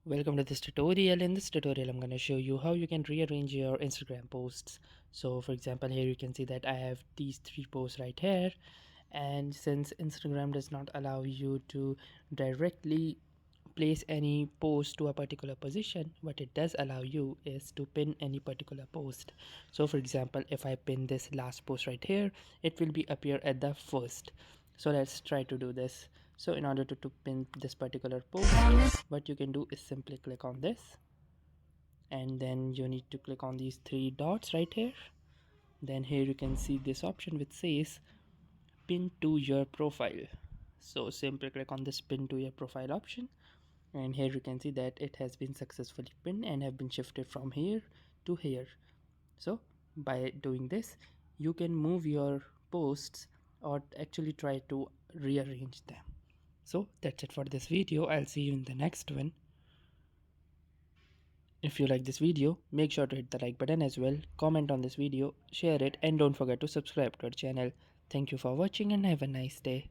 Welcome to this tutorial. In this tutorial I'm going to show you how you can rearrange your Instagram posts. So for example, here you can see that I have these three posts right here, and since Instagram does not allow you to directly place any post to a particular position, what it does allow you is to pin any particular post. So for example, if I pin this last post right here, it will be appear at the first. So let's try to do this. So in order to pin this particular post, what you can do is simply click on this, and then you need to click on these three dots right here. Then here you can see this option which says pin to your profile. So simply click on this pin to your profile option, and here you can see that it has been successfully pinned and have been shifted from here to here. So by doing this, you can move your posts or actually try to rearrange them. So that's it for this video. I'll see you in the next one. If you like this video, make sure to hit the like button as well, comment on this video, share it, and don't forget to subscribe to our channel. Thank you for watching and have a nice day.